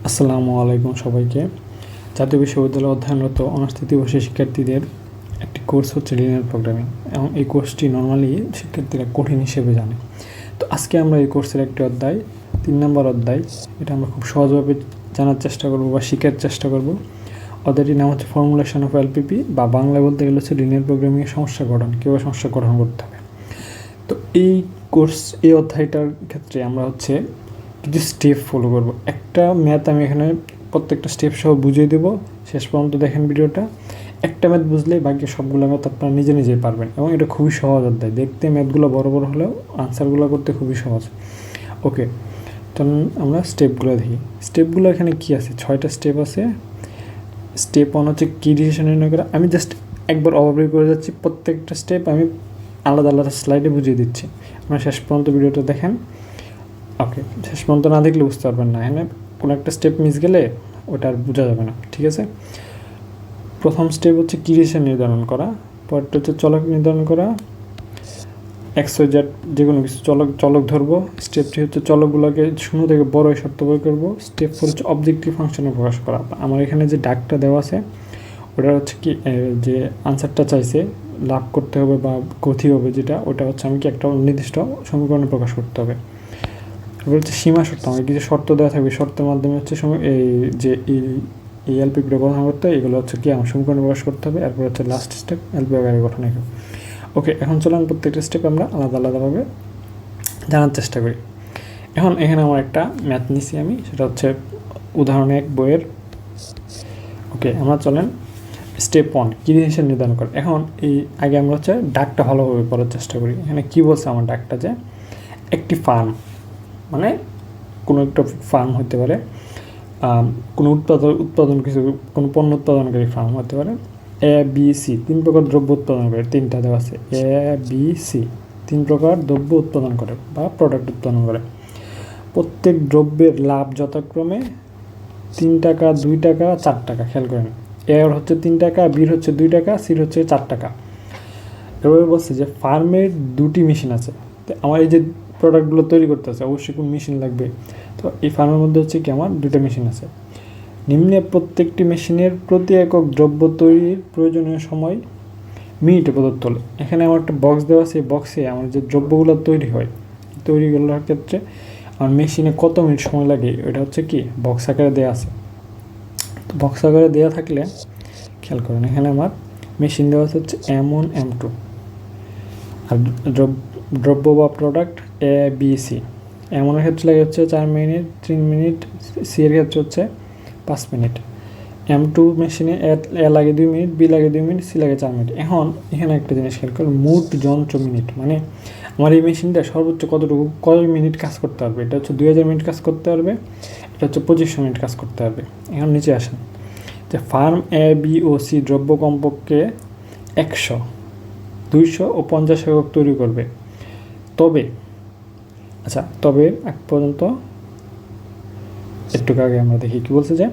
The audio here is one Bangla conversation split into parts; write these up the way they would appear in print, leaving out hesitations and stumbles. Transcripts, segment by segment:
আসসালামু আলাইকুম সবাইকে। জাতীয় বিশ্ববিদ্যালয়ে অধ্যয়নরত অনার্স তৃতীয় বর্ষের শিক্ষার্থীদের একটি কোর্স হচ্ছে লিনিয়ার প্রোগ্রামিং, এবং এই কোর্সটি নর্মালি শিক্ষার্থীরা কঠিন হিসেবে জানে। তো আজকে আমরা এই কোর্সের একটি অধ্যায় 3 নম্বর অধ্যায়, এটা আমরা খুব সহজভাবে জানার চেষ্টা করব বা শেখার চেষ্টা করব। অধ্যায়টির নাম হচ্ছে ফর্মুলেশন অফ এলপিপি, বা বাংলায় বলতে গেলে হচ্ছে লিনিয়ার প্রোগ্রামিংয়ের সমস্যা গঠন, কীভাবে সমস্যা গঠন করতে হবে। তো এই অধ্যায়টার ক্ষেত্রে আমরা হচ্ছে কিছু স্টেপ ফলো করব। একটা ম্যাথ আমি এখানে প্রত্যেকটা স্টেপ সহ বুঝিয়ে দেবো, শেষ পর্যন্ত দেখেন ভিডিওটা। একটা ম্যাথ বুঝলেই বাকি সবগুলো ম্যাথ আপনারা নিজে নিজেই পারবেন, এবং এটা খুবই সহজ অধ্যায়। দেখতে ম্যাথগুলো বড় বড় হলেও আনসারগুলো করতে খুবই সহজ। ওকে, তখন আমরা স্টেপগুলো দেখি। স্টেপগুলো এখানে কি আছে? 6টা স্টেপ আছে। স্টেপ 1 হচ্ছে কি ডিসিশন নির্ণয় করা। আমি জাস্ট একবার ওভারভিউ করে যাচ্ছি, প্রত্যেকটা স্টেপ আমি আলাদা আলাদা স্লাইডে বুঝিয়ে দিচ্ছি। আপনারা শেষ পর্যন্ত ভিডিওটা দেখেন। ওকে, শেষ পর্যন্ত না দেখলে বুঝতে পারবেন না, হ্যাঁ। কোনো একটা স্টেপ মিস গেলে ওটা আর বোঝা যাবে না, ঠিক আছে। প্রথম স্টেপ হচ্ছে কি ডিসিশন নির্ধারণ করা, পরটা হচ্ছে চলক নির্ধারণ করা, XYZ যে কোনো কিছু চলক ধরবো। স্টেপ 3 হচ্ছে চলকগুলোকে শূন্য থেকে বড় শর্ত প্রয়োগ করবো। স্টেপ 4 হচ্ছে অবজেক্টিভ ফাংশনে প্রকাশ করা। আমার এখানে যে ডাকটা দেওয়া আছে ওটা হচ্ছে কি, যে আনসারটা চাইছে লাভ করতে হবে বা গতি হবে যেটা, ওটা হচ্ছে আমি কি একটা নির্দিষ্ট সমীকরণে প্রকাশ করতে হবে। এবার হচ্ছে সীমা শর্ত, আমাকে কিছু শর্ত দেওয়া থাকবে, শর্তের মাধ্যমে হচ্ছে এই যে এই এলপিপিটা গঠন করতে হয়, এগুলো হচ্ছে কি আমার সমীকরণে প্রকাশ করতে হবে। এরপর হচ্ছে লাস্ট স্টেপ এলপি আকারে গঠন হবে। ওকে, এখন চলুন প্রত্যেকটা স্টেপ আমরা আলাদা আলাদাভাবে জানার চেষ্টা করি। এখন এখানে আমার একটা ম্যাথ নিছি আমি, সেটা হচ্ছে উদাহরণ 1 বইয়ের। ওকে, আমরা চলেন স্টেপ 1 কি ডিসিশন নির্ধারণ করে। এখন এই আগে আমরা হচ্ছে ডাকটা ভালোভাবে পড়ার চেষ্টা করি। এখানে কি বলছে আমার ডাকটা, যে একটি ফার্ম, মানে কোনো একটা ফার্ম হতে পারে, কোনো উৎপাদন কিছু কোনো পণ্য উৎপাদনকারী ফার্ম হতে পারে। ABC 3 প্রকার দ্রব্য উৎপাদন করে, 3টা দেওয়া আছে। ABC 3 প্রকার দ্রব্য উৎপাদন করে বা প্রোডাক্ট উৎপাদন করে। প্রত্যেক দ্রব্যের লাভ যথাক্রমে 3 টাকা, 2 টাকা, 4 টাকা। খেয়াল করেন, এর হচ্ছে 3 টাকা, বির হচ্ছে 2 টাকা, সির হচ্ছে 4 টাকা। এভাবে বলছে যে ফার্মের 2টি মেশিন আছে। তো আমার এই যে প্রোডাক্টগুলো তৈরি করতে আছে, অবশ্যই কোন মেশিন লাগবে। তো এই ফার্মের মধ্যে হচ্ছে কি আমার 2টা মেশিন আছে। নিম্নে প্রত্যেকটি মেশিনের প্রতি একক দ্রব্য তৈরির প্রয়োজনীয় সময় মিনিটে প্রদত্ত হলো। এখানে আমার একটা বক্স দেওয়া আছে, বক্সে আমার যে দ্রব্যগুলো তৈরি হয়, তৈরিগুলোর ক্ষেত্রে আমার মেশিনে কত মিনিট সময় লাগে, এটা হচ্ছে কি বক্স আকারে দেওয়া আছে। তো বক্স আকারে দেওয়া থাকলে খেয়াল করেন, এখানে আমার মেশিন দেওয়া হচ্ছে M1 M2, আর দ্রব্য বা প্রোডাক্ট ABC। এমনের ক্ষেত্রে লাগে হচ্ছে 4 মিনিট, 3 মিনিট, সি এর ক্ষেত্রে হচ্ছে 5 মিনিট। M2 মেশিনে এ লাগে 2 মিনিট, বি লাগে 2 মিনিট, সি লাগে 4 মিনিট। এখন এখানে একটা জিনিস খেয়াল করুন, মোট যন্ত্র মিনিট, মানে আমার এই মেশিনটা সর্বোচ্চ কত মিনিট কাজ করতে পারবে। এটা হচ্ছে 2000 মিনিট কাজ করতে পারবে, এটা হচ্ছে 2500 মিনিট কাজ করতে পারবে। এখন নিচে আসেন, যে ফার্ম ABC দ্রব্য কমপক্ষে 100, 200 ও 50 একক তৈরি করবে। তবে এক পর্যন্ত একটু আগে আমরা দেখি কি বলছে, যে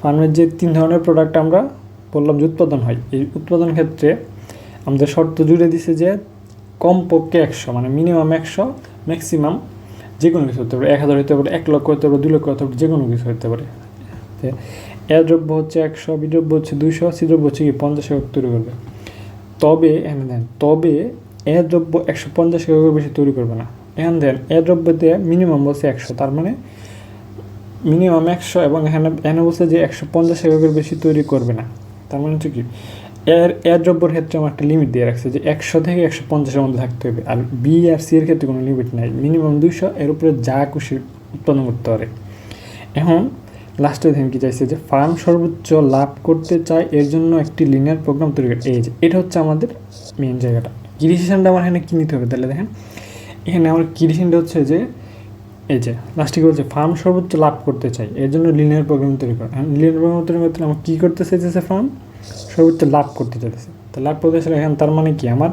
ফার্মের যে 3 ধরনের প্রোডাক্ট আমরা বললাম যে উৎপাদন হয়, এই উৎপাদন ক্ষেত্রে আমাদের শর্ত জুড়ে দিছে যে কমপক্ষে 100, মানে মিনিমাম 100, ম্যাক্সিমাম যে কোনো কিছু হতে পারে, 1000 হতে পারে, 1 লক্ষ হতে পারে, 2 লক্ষ হতে পারে, যে কোনো কিছু হতে পারে। এ দ্রব্য হচ্ছে 100, বি দ্রব্য হচ্ছে 200, সি দ্রব্য হচ্ছে কি 50 একক তৈরি করবে। তবে এ দ্রব্য 150 এককের বেশি তৈরি করবে না। এখন দেন এ দ্রব্যতে মিনিমাম বলছে 100, তার মানে মিনিমাম 100, এবং এখানে বলছে যে 150 এককের বেশি তৈরি করবে না। তার মানে হচ্ছে কি এর দ্রব্যের ক্ষেত্রে আমার একটা লিমিট দিয়ে রাখছে, যে 100 থেকে 150-এর মধ্যে থাকতে হবে। আর বি আর সি এর ক্ষেত্রে কোনো লিমিট নাই, মিনিমাম 200, এর উপরে যা খুশি উৎপন্ন করতে পারে। এখন লাস্টে দেখেন কি চাইছে, যে ফার্ম সর্বোচ্চ লাভ করতে চায়, এর জন্য একটি লিনিয়ার প্রোগ্রাম তৈরি করে। এই যে এটা হচ্ছে আমাদের মেন জায়গাটা। কি ডিসিশনটা আমার এখানে কী নিতে হবে, তাহলে দেখেন এখানে আমার কি ডিসিশনটা হচ্ছে, যে এই যে লাস্টে বলছে ফার্ম সর্বোচ্চ লাভ করতে চাই, এর জন্য লিনিয়ার প্রোগ্রাম তৈরি করে। লিনিয়ার প্রোগ্রাম তৈরি করতে আমার কী করতে চাইছে, ফার্ম সর্বোচ্চ লাভ করতে চাইছে। তো লাভ করতে চাইলে এখানে তার মানে কি, আমার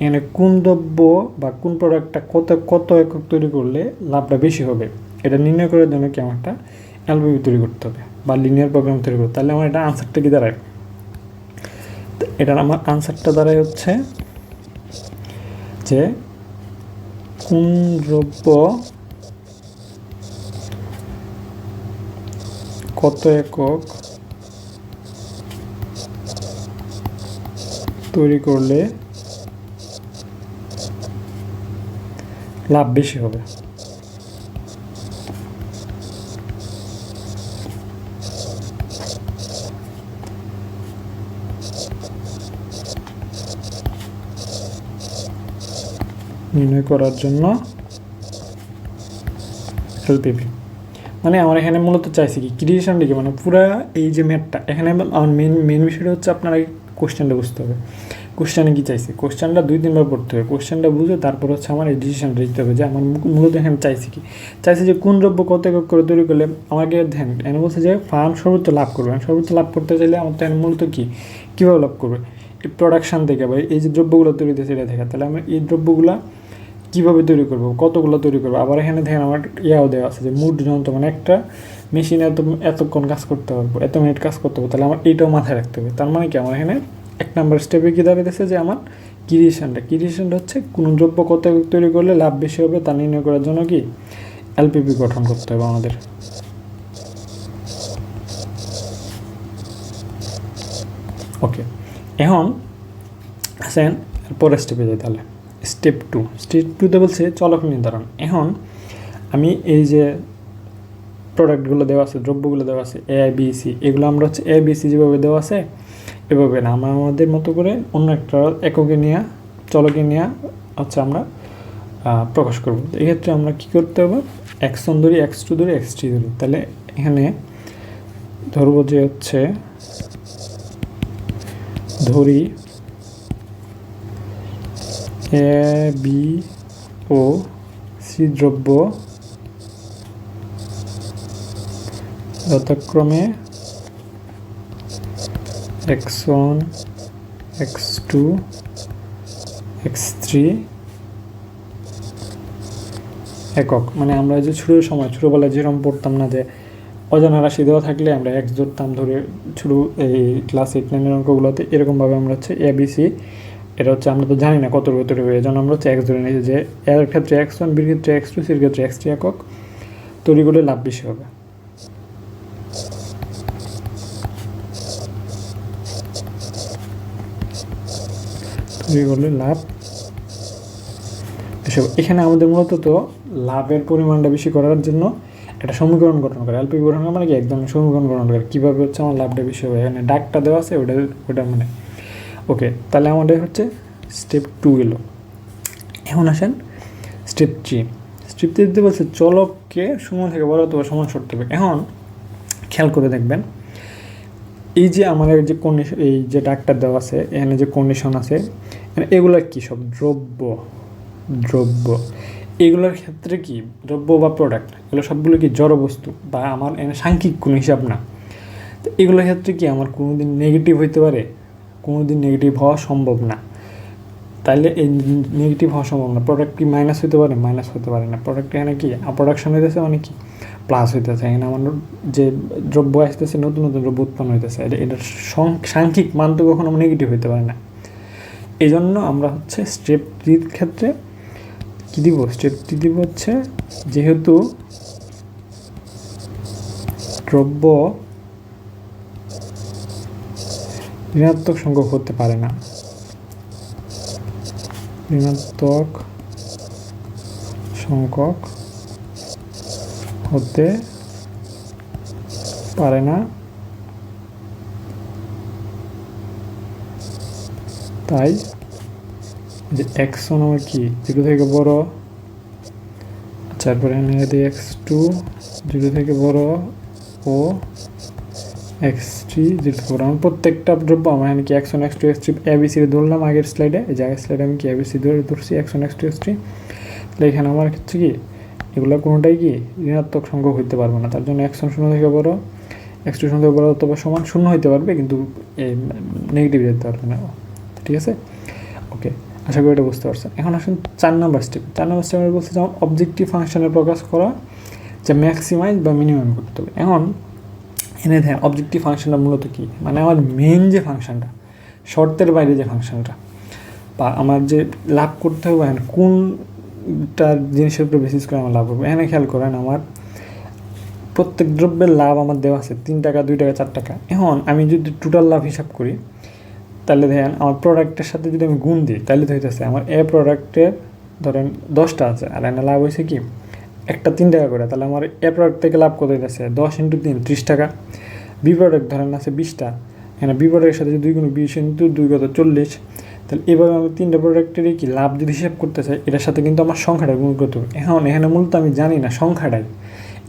এখানে কোন দ্রব্য বা কোন প্রোডাক্টটা কত একক তৈরি করলে লাভটা বেশি হবে, এটা নির্ণয় করার জন্য কি আমার একটা এলপিপি তৈরি করতে হবে বা লিনিয়ার প্রোগ্রাম তৈরি করতে। তাহলে আমার এটা আনসারটা কি দাঁড়ায়, এটার আমার আনসারটা দাঁড়ায় হচ্ছে যে কোন দ্রব্য কত একক তৈরি করলে লাভ বেশি হবে। নির্ণয় করার জন্য এলপিপি মানে আমার এখানে মূলত চাইছি কি ক্রিয়েশনটা কি, মানে পুরা এই যে ম্যাথটা এখানে আমার মেন বিষয়টা হচ্ছে আপনারা কোশ্চেনটা বুঝতে হবে। কোশ্চেনে কী চাইছি, কোশ্চেনটা 2-3 বার পড়তে হবে, কোশ্চেনটা বুঝে তারপর হচ্ছে আমার এই ডিসিশনটা দিতে হবে যে আমার মূলত এখানে চাইছি কি, চাইছি যে কোন দ্রব্য কত একক করে তৈরি করলে আমাকে ধ্যান এনে বলছে যে ফার্ম সর্বোচ্চ লাভ করবে। সর্বোচ্চ লাভ করতে চাইলে আমার তো এখানে মূলত কী কীভাবে লাভ করবে, এই প্রোডাকশান থেকে বা এই যে দ্রব্যগুলো তৈরি হতেছে এটা থেকে, তাহলে আমি এই দ্রব্যগুলো কীভাবে তৈরি করবো, কতগুলো তৈরি করবো। আবার এখানে দেখেন আমার ইয়াও দেওয়া আছে যে মুড যন্ত্র, মানে একটা মেশিনে এতক্ষণ কাজ করতে পারবো, এত মিনিট কাজ করতে পারবো, তাহলে আমার এইটাও মাথায় রাখতে হবে। তার মানে কি আমার এখানে 1 নম্বর স্টেপে কী দাঁড়িয়েছে যে আমার ক্রিয়েশনটা হচ্ছে কোনো দ্রব্য কত তৈরি করলে লাভ বেশি হবে তা নির্ণয় করার জন্য কি এলপিপি গঠন করতে হবে আমাদের। ওকে, এখন আসেন পরের স্টেপে যাই। তাহলে স্টেপ 2তে বলছে চলক নির্ধারণ। এখন আমি এই যে প্রোডাক্টগুলো দেওয়া আছে, দ্রব্যগুলো দেওয়া আছে ABC, এগুলো আমরা হচ্ছে ABC যেভাবে দেওয়া আছে এভাবে না, আমরা আমাদের মতো করে অন্য একটা এককে নিয়ে চলকে নিয়ে হচ্ছে আমরা প্রকাশ করব। এক্ষেত্রে আমরা কি করতে হবে, x1 ধরি, x2 ধরি, x3 ধরি। তাহলে এখানে ধরবো যে হচ্ছে ধরি A, B ও C দ্রব্য যথাক্রমে x1, x2, x3 একক। মানে আমরা যে ছোটোবেলায় যেরকম পড়তাম না যে অজানা রাশি দেওয়া থাকলে আমরা x ধরতাম, ধরে এই ক্লাস 8-9 অঙ্কগুলোতে এরকমভাবে আমরা হচ্ছে ABC, এটা হচ্ছে আমরা তো জানি না কত তৈরি হবে, এই জন্য আমরা হচ্ছে x ধরে নিয়েছি যে এর ক্ষেত্রে x1, বির ক্ষেত্রে x2, সির ক্ষেত্রে x3 একক তৈরি করলে লাভ বেশি হবে। তৈরি করলে লাভ বেশি হবে। এখানে আমাদের মূলত তো লাভের পরিমাণটা বেশি করার জন্য একটা সমীকরণ গঠন করে, এলপিপি গঠন করে, মানে কি একদম সমীকরণ গঠন করে কীভাবে হচ্ছে আমার লাভটা বেশি হবে। এখানে ডাকটা দেওয়া আছে ওটা মানে ওকে। তাহলে আমাদের হচ্ছে স্টেপ 2 এলো। এখন আসেন স্টেপ 3। স্টেপ 3 বলছে চলককে শূন্য থেকে বড় অথবা সমান শর্ত হবে। এখন খেয়াল করে দেখবেন এই যে আমাদের যে কন্ডিশন, এই যে ডাকটা দেওয়া আছে এখানে যে কন্ডিশন আছে এগুলো কি সব দ্রব্য এগুলোর ক্ষেত্রে কি দ্রব্য বা প্রোডাক্ট এগুলো সবগুলো কি জড় বস্তু বা আমার এখানে সাংখ্যিক কোনো হিসাব না। তো এগুলোর ক্ষেত্রে কি আমার কোনো দিন নেগেটিভ হইতে পারে, কোনো দিন নেগেটিভ হওয়া সম্ভব না। তাইলে এই নেগেটিভ হওয়া সম্ভব না। প্রোডাক্ট কি মাইনাস হতে পারে, মাইনাস হতে পারে না। প্রোডাক্ট এখানে কি প্রোডাকশন হইতেছে মানে কি প্লাস হইতেছে। এখানে আমার যে দ্রব্য আসতেছে, নতুন নতুন দ্রব্য উৎপন্ন হইতেছে, এটার সাংখ্যিক মান তো কখনো নেগেটিভ হইতে পারে না। এই জন্য আমরা হচ্ছে স্টেপ 3 ক্ষেত্রে কী দিব, স্টেপ 3 দিব হচ্ছে যেহেতু দ্রব্য ঋণাত্মক সংখ্যক হতে পারে না, ঋণাত্মক সংখ্যক হতে পারে না, তাই যে x1 আমার কি 0 থেকে বড়, তারপরে x2 0 থেকে বড় ও x3 0 থেকে বড়। আমার প্রত্যেকটা দ্রব্য আমার এখানে কি x1, x2, x3 ABC ধরলাম আগের স্লাইডে। এই যে আগের স্লাইডে আমি কি ABC ধরছি x1, x2, x3। তাহলে এখানে আমার হচ্ছে কি এগুলো কোনোটাই কি ঋণাত্মক সংখ্যক হইতে পারবে না। তার জন্য x1 0 থেকে বড়, x2 0 থেকে বড় অথবা সমান, শূন্য হইতে পারবে কিন্তু নেগেটিভ যেতে পারবে না। ঠিক আছে, ওকে, আশা করি এটা বুঝতে পারছেন। এখন আসুন 4 নম্বর স্টেপ। 4 নম্বর স্টেপে বলছে যেমন অবজেক্টিভ ফাংশনের প্রকাশ করা, যে ম্যাক্সিমাইজ বা মিনিমাম করতে হবে। এখন এনে দেখেন অবজেক্টিভ ফাংশনটা মূলত কী, মানে আমার মেন যে ফাংশনটা, শর্তের বাইরে যে ফাংশনটা, বা আমার যে লাভ করতে হবে কোনটা জিনিসের উপরে বেসিস করে আমার লাভ হবে। এখানে খেয়াল করেন আমার প্রত্যেক দ্রব্যের লাভ আমার দেওয়া আছে 3 টাকা 2 টাকা 4 টাকা। এখন আমি যদি টোটাল লাভ হিসাব করি তাহলে দেখেন আমার প্রোডাক্টের সাথে যদি আমি গুণ দিই তাহলে তো হইতেছে আমার এ প্রোডাক্টের ধরেন 10টা আছে আর এখানে লাভ হয়েছে কি একটা 3 টাকা করে, তাহলে আমার এ প্রোডাক্ট থেকে লাভ কত হইতেছে 10 × 3 30 টাকা। বি প্রোডাক্ট ধরেন আছে 20টা, এখানে বি প্রোডাক্টের সাথে 2 × 20 × 2 কত 40। তাহলে এভাবে আমি 3টা প্রোডাক্টেরই কি লাভ যদি হিসাব করতে চাই এটার সাথে কিন্তু আমার সংখ্যাটা গুণ করতে হবে। এখন এখানে মূলত আমি জানি না সংখ্যাটাই,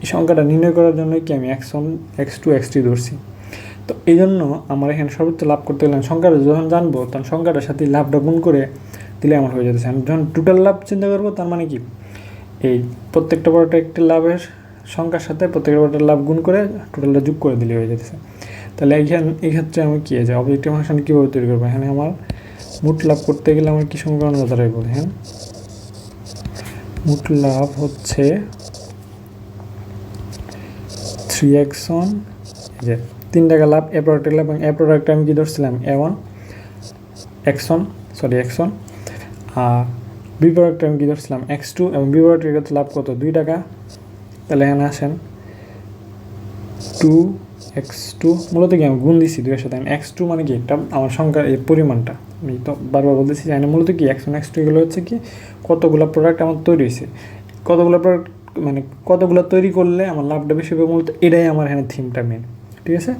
এই সংখ্যাটা নির্ণয় করার জন্য কি আমি x1 x2 x3 ধরছি। তো এই জন্য আমার এখানে সর্বোচ্চ লাভ করতে গেলে সংখ্যাটা যখন জানবো তখন সংখ্যাটার সাথে লাভটা গুণ করে দিলে আমার হয়ে যেতেছে। আমি যখন টোটাল লাভ চিন্তা করবো তার মানে কি এই প্রত্যেকটা প্রোডাক্টের লাভের সংখ্যার সাথে প্রত্যেকটা প্রোডাক্টের লাভ গুণ করে টোটালটা যোগ করে দিলে হয়ে যেতেছে। তাহলে এই ক্ষেত্রে আমি কী আছে অবজেক্টিভ ফাংশন কীভাবে তৈরি করবো, এখানে আমার মোট লাভ করতে গেলে আমার কী সমীকরণ দরকার হবে বলেন। মোট লাভ হচ্ছে 3x1 যে 3 টাকা লাভ এ প্রোডাক্টের লাভ, এবং এ প্রোডাক্টে আমি কী ধরছিলাম a1 x1 আর বি প্রোডাক্টে আমি কী ধরছিলাম x2 এবং বি প্রোডাক্টের ক্ষেত্রে লাভ কত 2 টাকা। তাহলে এখানে আসেন 2x2 মূলত কি আমি গুণ দিচ্ছি 2 এর সাথে, x2 মানে কি একটা আমার সংখ্যার এই পরিমাণটা আমি তো বারবার বলতেছি এখানে মূলত কি x1 x2 এগুলো হচ্ছে কি কতগুলো প্রোডাক্ট আমার তৈরি হয়েছে, কতগুলো প্রোডাক্ট মানে কতগুলো তৈরি করলে আমার লাভটা বেশি হবে, মূলত এটাই আমার এখানে থিমটা মেন। ঠিক আছে,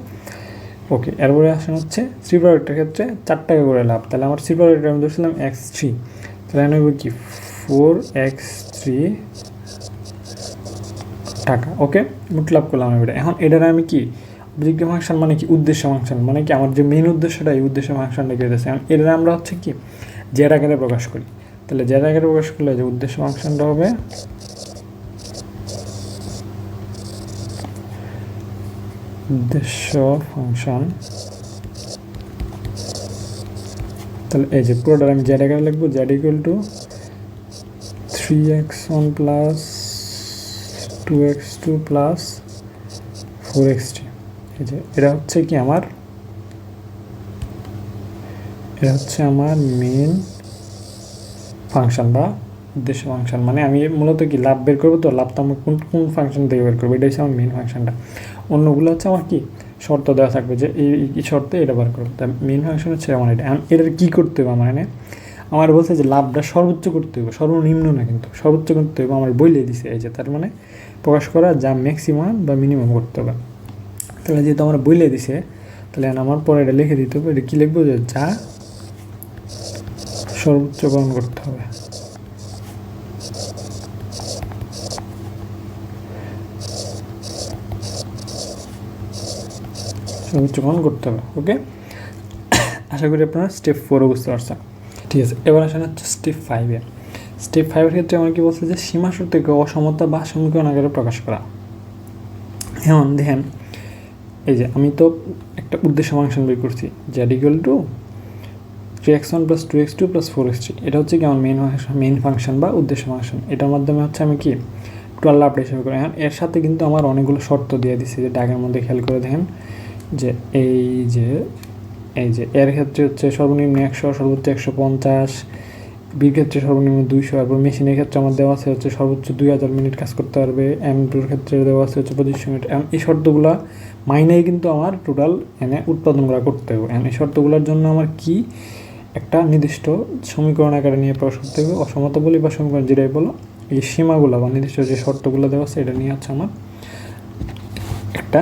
ওকে। এরপরে আসেন হচ্ছে সি প্রোডাক্টের ক্ষেত্রে 4 টাকা করে লাভ, তাহলে আমার সি প্রোডাক্টে আমি ধরছিলাম x3, তাহলে এখানে হবে কি 4x3 টাকা। ওকে, মোট লাভ করলাম আমি এটা। এখন এটার আমি কি অবজেক্টিভ ফাংশন মানে কি উদ্দেশ্য ফাংশন মানে কি আমার যে মেন উদ্দেশ্যটা এই উদ্দেশ্য ফাংশনটা কি হতেছে এটা আমরা হচ্ছে কি জেড আকারে প্রকাশ করি। তাহলে জেড আকারে প্রকাশ করলে যে উদ্দেশ্য ফাংশনটা হবে উদ্দেশ্য ফাংশন, তাহলে এই যে পুরোটা আমি জেড আকারে লিখবো Z equal to 3x1 plus 2x2 plus 4x3। এই যে এটা হচ্ছে কি আমার মেন ফাংশন বা উদ্দেশ্য ফাংশন, মানে আমি মূলত কি লাভ বের করবো, তো লাভটা আমি কোন ফাংশন থেকে বের করবো এটা হচ্ছে আমার মেন ফাংশনটা। অন্যগুলো হচ্ছে আমার কি শর্ত দেওয়া থাকবে যে এই শর্তে এটা বার করবো, তা মেন ফাংশন হচ্ছে আমার এটা। এটার কী করতে হবে আমার আমার বলছে যে লাভটা সর্বোচ্চ করতে হবে, সর্বনিম্ন না কিন্তু সর্বোচ্চ করতে হবে, আমার বইলে দিছে এই যে তার মানে প্রকাশ করা যা ম্যাক্সিমাম বা মিনিমাম করতে হবে। তাহলে যেহেতু আমার বইলে দিছে তাহলে আমার পরে এটা লিখে দিতে হবে, এটা কী লিখবো যে যা সর্বোচ্চকরণ করতে হবে। সর্বোচ্চকরণ করতে হবে। ওকে, আশা করি আপনারা স্টেপ 4 বুঝতে পারছেন। ঠিক আছে, এবার আসেন হচ্ছে স্টেপ 5-এ। স্টেপ 5-এর ক্ষেত্রে আমার কি বলছে যে সীমা শর্তকে অসমতা বা সমীকরণ আকারে প্রকাশ করা। এখন দেখেন এই যে আমি তো একটা উদ্দেশ্য ফাংশন বের করছি Z equal to 3x1 plus 2x2 plus 4x3, এটা হচ্ছে কি আমার মেইন ফাংশন বা উদ্দেশ্য ফাংশন। এটার মাধ্যমে হচ্ছে আমি কি টোটাল লাভটা হিসাবে করি। এখন এর সাথে কিন্তু আমার অনেকগুলো শর্ত দিয়ে দিচ্ছে, যে ডাকের মধ্যে খেয়াল করে দেখেন যে এই যে এর ক্ষেত্রে হচ্ছে সর্বনিম্ন 100 সর্বোচ্চ 150, বির ক্ষেত্রে সর্বনিম্ন 200, এবং মেশিনের ক্ষেত্রে আমার দেওয়া আছে হচ্ছে সর্বোচ্চ 2000 মিনিট কাজ করতে পারবে, এমপ্লয়ের ক্ষেত্রে দেওয়া আছে হচ্ছে 2500 মিনিট। এই শর্তগুলো মাইনেই কিন্তু আমার টোটাল উৎপাদনগুলো করতে হবে। এই শর্তগুলোর জন্য আমার কি একটা নির্দিষ্ট সমীকরণ আকারে নিয়ে প্রকাশ করতে হবে, অসমতা বলি বা সমীকরণ যেটাই বলো, এই সীমাগুলো বা নির্দিষ্ট যে শর্তগুলো দেওয়া আছে এটা নিয়ে হচ্ছে আমার একটা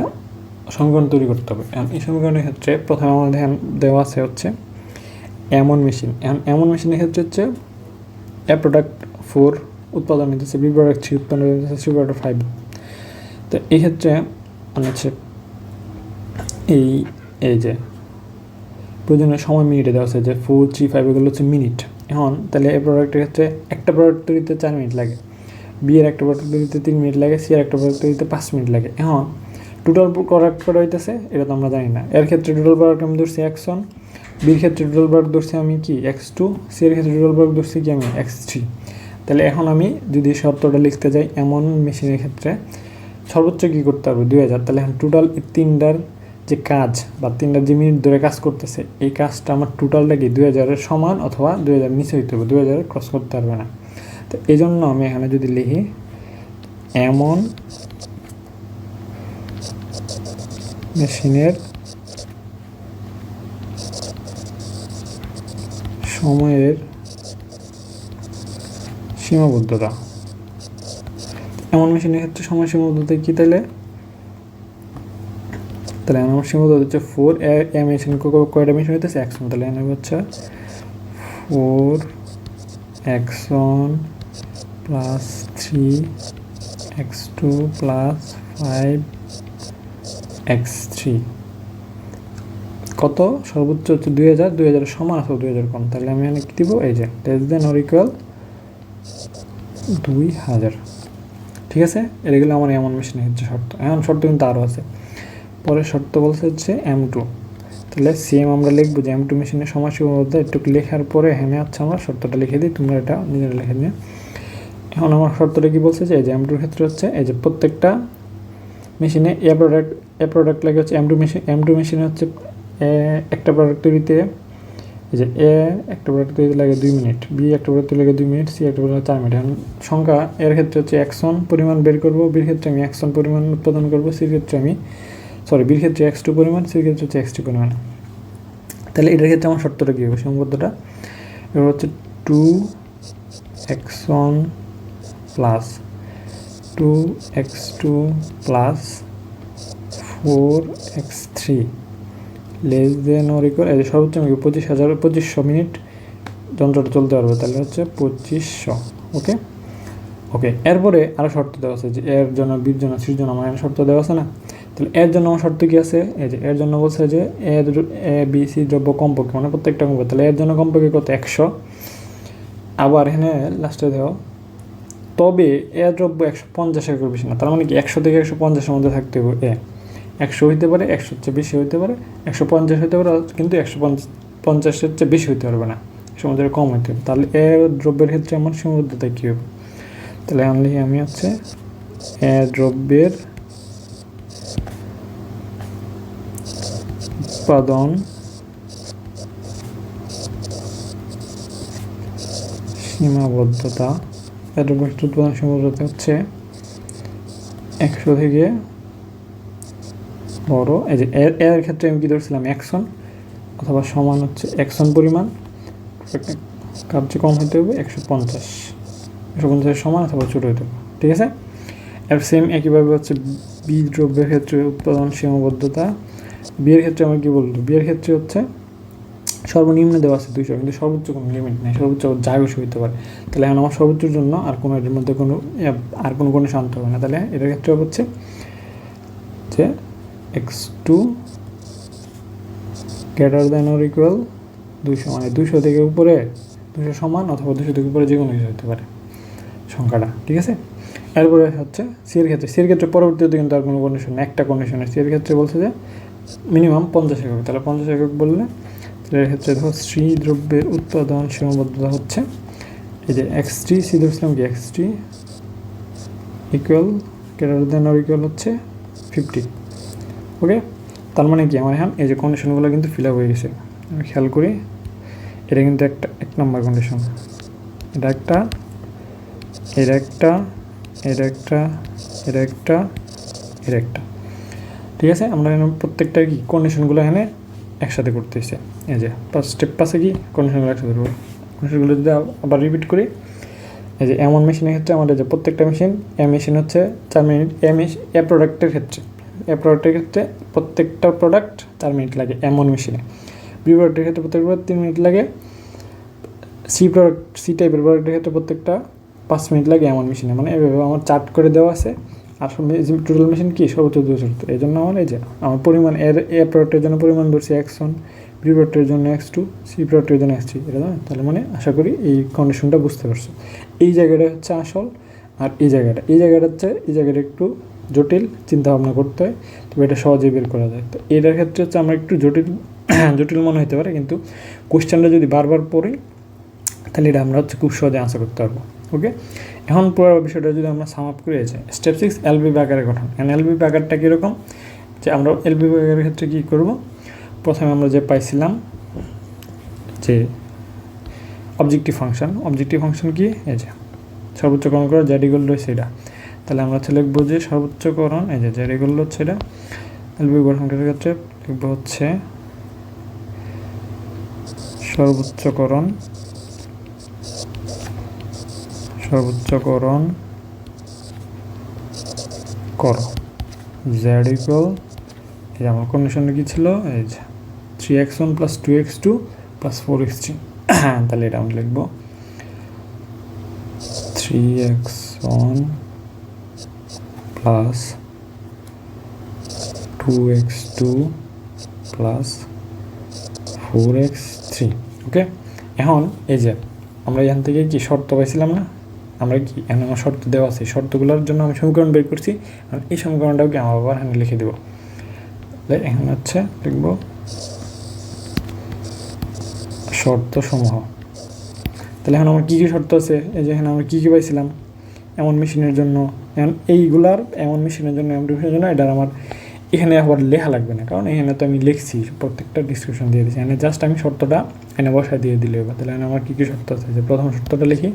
সমীকরণ তৈরি করতে হবে। এই সমীকরণের ক্ষেত্রে প্রথমে আমাদের দেওয়া আছে হচ্ছে এমন মেশিন। এমন মেশিনের ক্ষেত্রে হচ্ছে এ প্রোডাক্ট 4 উৎপাদন হচ্ছে, বি প্রোডাক্ট 3 উৎপাদন হচ্ছে, সি প্রোডাক্ট 5। তো এই ক্ষেত্রে মানে হচ্ছে এই যে প্রয়োজনীয় সময় মিনিটে দেওয়া আছে যে 4, 3, 5 এগুলো হচ্ছে মিনিট। এখন তাহলে এই প্রোডাক্টের ক্ষেত্রে একটা প্রোডাক্ট তৈরিতে 4 মিনিট লাগে, বি এর একটা প্রোডাক্ট তৈরিতে 3 মিনিট লাগে, সি এর একটা প্রোডাক্ট তৈরিতে 5 মিনিট লাগে। এখন টোটাল প্রোডাক্ট করা হইতেছে এটা তো আমরা জানি না। এর ক্ষেত্রে টোটাল প্রোডাক্ট আমি ধরছি x1, বির ক্ষেত্রে টোটাল প্রোডাক্ট ধরছি আমি কি x2, সি এর ক্ষেত্রে টোটাল প্রোডাক্ট ধরছি কি আমি x3। তাহলে এখন আমি যদি শর্তটা লিখতে যাই এমন মেশিনের ক্ষেত্রে সর্বোচ্চ কী করতে হবে 2000। তাহলে এখন টোটাল এই 3টার যে কাজ বা 3টার যে মিনিট ধরে কাজ করতেছে এই কাজটা আমার টোটালটা কি 2000-এর সমান অথবা 2000 নিচে হইতে হবে, 2000 ক্রস করতে পারবে না। তো এই জন্য আমি এখানে যদি লিখি এমন মেশিনের সময়ের সীমাবদ্ধতা। এমন মেশিনের ক্ষেত্রে সময় সীমাবদ্ধতা কি তাহলে আমার সীমাবদ্ধতা হচ্ছে 4 এ মেশিন কয়টা মেশিন হইতেছে x1, তাহলে এখানে হচ্ছে 4x1 plus 3x2 plus 5x3 কত সর্বোচ্চ হচ্ছে 2000, 2000 সমান আছে 2000 কম, তাহলে আমি এখানে কি দিব, এই যে লেস দেন অর ইকুয়াল 2000। ঠিক আছে, এটা গেলে আমার এমন মেশিনের ক্ষেত্রে শর্ত। এমন শর্ত কিন্তু আরও আছে। পরের শর্ত বলছে হচ্ছে M2, তাহলে সেম আমরা লিখবো যে M2 মেশিনের সময় সীমাবদ্ধতা একটু লেখার পরে এখানে আচ্ছা আমরা শর্তটা লিখে দিই, তোমরা এটা নিজেরা লিখে নিও। এখন আমার শর্তটা কি বলছে যে এই যে M2 ক্ষেত্রে হচ্ছে এই যে প্রত্যেকটা মেশিনে এ প্রোডাক্ট লাগে হচ্ছে M2 মেশিনে হচ্ছে একটা প্রোডাক্ট তৈরিতে এই যে এ একটা প্রোডাক্ট তৈরিতে লাগে 2 মিনিট, বি একটা প্রোডাক্ট তৈরি লাগে 2 মিনিট, সি একটা প্রোডাক্ট 4 মিনিট। এখন সংখ্যা এর ক্ষেত্রে হচ্ছে x1 পরিমাণ বের করবো, বির ক্ষেত্রে আমি x1 পরিমাণ উৎপাদন করবো, সির ক্ষেত্রে আমি বির ক্ষেত্রে x2 পরিমাণ, সির ক্ষেত্রে হচ্ছে x2 পরিমাণ। তাহলে এটার ক্ষেত্রে আমার শর্তটা কী হবে, সীমাবদ্ধতা এবার হচ্ছে 2x1 plus 2x2 plus 4x3 less than or equal, এই সর্বোচ্চ আমি 2500 মিনিট যন্ত্রটা চলতে পারবে, তাহলে হচ্ছে 2500। ওকে ওকে, এরপরে আরও শর্ত দেওয়া আছে যে এর জন্য, বির জন্য, সির জন্য আমার শর্ত দেওয়া আছে না। তাহলে এর জন্য আমার শর্ত কী আছে, এই যে এর জন্য বলছে যে এ বি সি দ্রব্য কমপক্ষে, মানে প্রত্যেকটা কমপক্ষে, তাহলে এর জন্য কমপক্ষে কত 100। আবার এখানে লাস্টে দেওয়া তবে এ দ্রব্য 150 বেশি না, তার মানে কি 100 থেকে 150-এর মধ্যে থাকতে হবে। 100 হইতে পারে, 100-এর চেয়ে বেশি হইতে পারে, 150 হইতে পারে, কিন্তু 150-এর চেয়ে বেশি হইতে পারবে না, সমুদ্রের কম হইতে হবে। তাহলে এ দ্রব্যের ক্ষেত্রে আমার সীমাবদ্ধতা কী হবে, তাহলে আমি হচ্ছে এ দ্রব্যের উৎপাদন সীমাবদ্ধতা, এ দ্রব্যের উৎপাদন সীমাবদ্ধতা হচ্ছে 100 থেকে বড়, এই যে এর ক্ষেত্রে আমি কী ধরছিলাম x1 অথবা সমান হচ্ছে x1 পরিমাণ, কার চেয়ে কম হইতে হবে 150-এর সমান অথবা ছোটো হইতে হবে। ঠিক আছে, এর সেম একইভাবে হচ্ছে বি দ্রব্যের ক্ষেত্রে উৎপাদন সীমাবদ্ধতা। বিয়ের ক্ষেত্রে আমার কী বলতো, বিয়ের ক্ষেত্রে হচ্ছে সর্বনিম্ন দেওয়া আছে 200, কিন্তু সর্বোচ্চ কোনো লিমিট নেই, সর্বোচ্চ যা বেশি হইতে পারে। তাহলে এখন আমার সর্বোচ্চের জন্য আর কোনো এটার মধ্যে কোনো শান্ত হবে না। তাহলে এটার ক্ষেত্রে হচ্ছে যে x2 greater than or equal 200, মানে 200 থেকে উপরে 200 সমান অথবা 200 থেকে উপরে যে কোনো কিছু হতে পারে সংখ্যাটা। ঠিক আছে, এরপরে হচ্ছে সির ক্ষেত্রে পরবর্তীতে কিন্তু আর কোনো কন্ডিশন নেই, একটা কন্ডিশন আছে। সির ক্ষেত্রে বলছে যে মিনিমাম 50 একক, তাহলে 50 একক বললে এর ক্ষেত্রে দেখো সি দ্রব্যের উৎপাদন সীমাবদ্ধতা হচ্ছে এই যে x3, সি ধরছিলাম কি x3 equal greater than or equal হচ্ছে 50। ওকে, তার মানে কি আমার এখন এই যে কন্ডিশনগুলো কিন্তু ফিল আপ হয়ে গেছে। আমি খেয়াল করি, এটা কিন্তু এক নম্বর কন্ডিশন, এটা একটা, এটা একটা, এটা একটা, এটা একটা, এটা একটা। ঠিক আছে, আমরা এখানে প্রত্যেকটা কি কন্ডিশনগুলো এখানে একসাথে করতেছে। এই যে ফার্স্ট স্টেপ পাশে কি কন্ডিশনগুলো একসাথে করবো, কন্ডিশনগুলো যদি আবার রিপিট করি, এই যে এমন মেশিনের ক্ষেত্রে আমাদের যে প্রত্যেকটা মেশিন হচ্ছে 4 মিনিট, এ প্রোডাক্টের ক্ষেত্রে প্রত্যেকটা প্রোডাক্ট 4 মিনিট লাগে এমন মেশিনে। বি প্রোডাক্টের ক্ষেত্রে প্রত্যেকটা 3 মিনিট লাগে। সি টাইপের প্রোডাক্টের ক্ষেত্রে প্রত্যেকটা 5 মিনিট লাগে এমন মেশিনে। মানে এভাবে আমার চার্ট করে দেওয়া আছে। আর টোটাল মেশিন কি সর্বোচ্চ 200। এই জন্য আমার এই যে আমার পরিমাণ এ প্রোডাক্টের জন্য পরিমাণ ধরছি x1, বি প্রোডাক্টের জন্য x2, সি প্রোডাক্টের জন্য x3। এটা না, তাহলে মানে আশা করি এই কন্ডিশনটা বুঝতে পারছো। এই জায়গাটা হচ্ছে আসল, আর এই জায়গাটা হচ্ছে একটু জটিল, চিন্তা ভাবনা করতে হয়, তবে এটা সহজেই বের করা যায়। তো এটার ক্ষেত্রে হচ্ছে আমরা একটু জটিল মনে হতে পারে, কিন্তু কোশ্চেনটা যদি বারবার পড়ি তাহলে এটা আমরা হচ্ছে খুব সহজে আনসার করতে পারবো। ওকে, এখন পুরো বিষয়টা যদি আমরা সাম আপ করে আছে, স্টেপ 6 এলবিপি আকারের গঠন। এলবিপি আকারটা কীরকম, যে আমরা এলবিপি আকারের ক্ষেত্রে কী করব, প্রথমে আমরা যে পাইছিলাম যে অবজেক্টিভ ফাংশন কি, এই যে সর্বোচ্চকরণ করা জেড ইকুয়াল রয়েছে এটা। তাহলে আমরা হচ্ছে লিখবো যে সর্বোচ্চকরণ, এই যে জেড ইকুয়াল হচ্ছে এটা এলবিবি গঠনকারীর ক্ষেত্রে লিখব হচ্ছে সর্বোচ্চকরণ করো z ইকুয়াল, এই যে আমার কন্ডিশনটা কি ছিল, এই যে 3x1 + 2x2 + 4x3। তাহলে এটা আমি লিখব 3x1 + 2x2 + 4x3। ওকে, এখন এই যে আমরা এখান থেকে কি শর্ত পাইছিলাম না, আমরা কি এখন আমার শর্ত দেওয়া আছে, শর্তগুলোর জন্য আমি সমীকরণ বের করছি। কারণ এই সমীকরণটাও কি আমার আবার এখানে লিখে দেবো। এখন হচ্ছে লিখব শর্তসমূহ। তাহলে এখন আমার কী কী শর্ত আছে, এই যে এখানে আমরা কী কী পাইছিলাম এমন মেশিনের জন্য, এখন এইগুলার এমন মেশিনের জন্য এটা আমার এখানে আবার লেখা লাগবে না, কারণ এখানে তো আমি লিখছি, প্রত্যেকটা ডিসক্রিপশন দিয়ে দিচ্ছি। এখানে জাস্ট আমি শর্তটা এখানে বসায় দিয়ে দিলে এবার। তাহলে আমার কী কী শর্ত আছে, যে প্রথম শর্তটা লিখি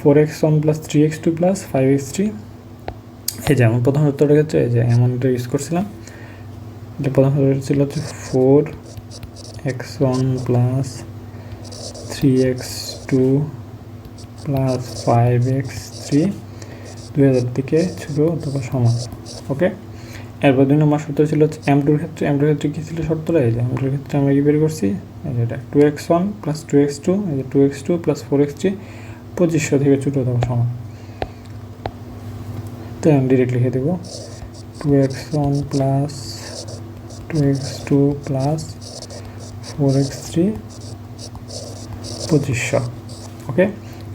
4x1 + 3x2 + 5x3। এই যে আমার প্রথম শর্তটা হচ্ছে এই যে এমনটা ইউজ করছিলাম, যে প্রথম শর্তটা ছিল হচ্ছে 4x1 + 3x2 + 5x3 2000 থেকে ছোট অথবা সমান। ওকে, এরপর 2 নম্বর শর্ত ছিল হচ্ছে m2 এর ক্ষেত্রে কী ছিল শর্তটা, এই যে m2 এর ক্ষেত্রে আমরা কি বের করছি, এই যে এটা 2x1 + 2x2, এই যে 2x2 + 4x3 2500 থেকে ছোট অথবা সমান। তো আমি ডিরেক্ট লিখে দেবো 2x1 + 2x2 + 4x3 2500। ওকে,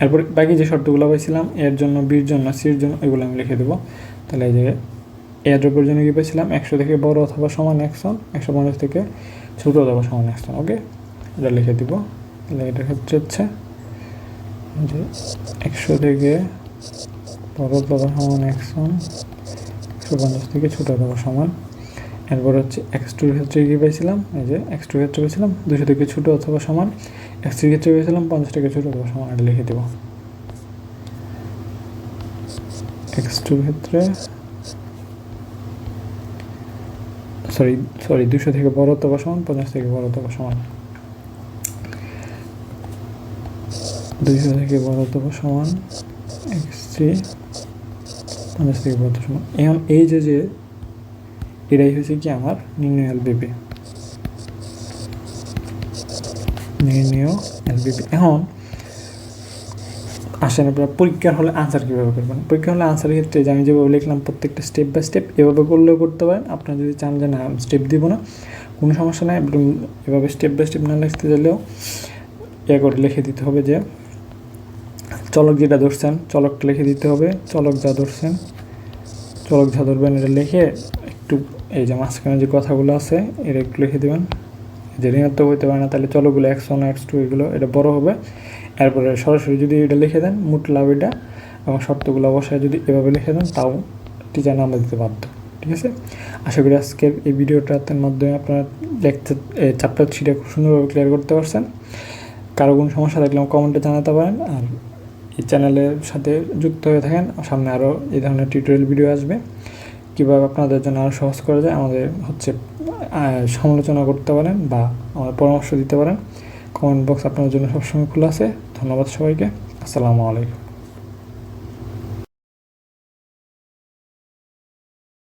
এরপর বাকি যে শর্তগুলো পাইছিলাম এর জন্য, বির জন্য, সির জন্য, এগুলো আমি লিখে দেবো। তাহলে এই যে এর উপর জন্য কী পেয়েছিলাম, 100 থেকে বড় অথবা সমান x1, 150 থেকে ছোটো অথবা সমান x1। ওকে, এটা লিখে দিব। তাহলে এটার ক্ষেত্রে হচ্ছে যে 100 থেকে বড় অথবা সমান x1, 150 থেকে ছোটো অথবা সমান। এরপর হচ্ছে x2 এর ক্ষেত্রে কী পেয়েছিলাম, এই যে x2 এর ক্ষেত্রে পেয়েছিলাম 200 থেকে ছোটো অথবা সমান, x3 এর ক্ষেত্রে পেয়েছিলাম 50 থেকে ছোটো অথবা সমান। এটা লিখে দেব। x2 এর ক্ষেত্রে সরি 200 থেকে বড় অথবা সমান, 50 থেকে বড় অথবা সমান, 200 থেকে বড় অথবা সমান, x3 50 থেকে বড় অথবা সমান। এখন এই যে এটাই হচ্ছে কি আমার নির্ণয় এলবিবি। এখন আসেন আপনারা পরীক্ষার হলে আনসার কীভাবে করবেন। পরীক্ষার হলে আনসারের ক্ষেত্রে যে আমি যেভাবে লিখলাম প্রত্যেকটা স্টেপ বাই স্টেপ এভাবে করলেও করতে পারেন। আপনারা যদি চান যে না স্টেপ দিব না, কোনো সমস্যা নাই, এভাবে স্টেপ বাই স্টেপ না লিখতে চাইলেও করে লিখে দিতে হবে যে চলক যেটা ধরছেন চলকটা লিখে দিতে হবে, চলক যা ধরছেন চলক যা ধরবেন এটা লিখে একটু এই যে মাঝখানে যে কথাগুলো আছে এটা একটু লিখে দেবেন। যে ঋণাত্মক হইতে পারে না, তাহলে চলকগুলো x1 x2 এগুলো এটা বড় হবে। এরপরে সরাসরি যদি এটা লিখে দেন মোট লাভ এটা, এবং শর্তগুলো অবশ্যই যদি এভাবে লিখে দেন তাও টিচার নাম্বার দিতে বাধ্য। ঠিক আছে, আশা করি আজকের এই ভিডিওটার মাধ্যমে আপনারা চ্যাপ্টার 3টা খুব সুন্দরভাবে ক্লিয়ার করতে পারছেন। কারো কোনো সমস্যা থাকলে কমেন্টে জানাতে পারেন, আর এই চ্যানেলের সাথে যুক্ত হয়ে থাকেন। সামনে আরও এই ধরনের টিউটোরিয়াল ভিডিও আসবে, কীভাবে আপনাদের জন্য আরও সহজ করা যায় আমাদের সমালোচনা করতে পারেন বা আমাদের পরামর্শ দিতে পারেন। কমেন্ট বক্স আপনাদের জন্য সবসময় খোলা আছে। ধন্যবাদ সবাইকে, আসসালামু আলাইকুম।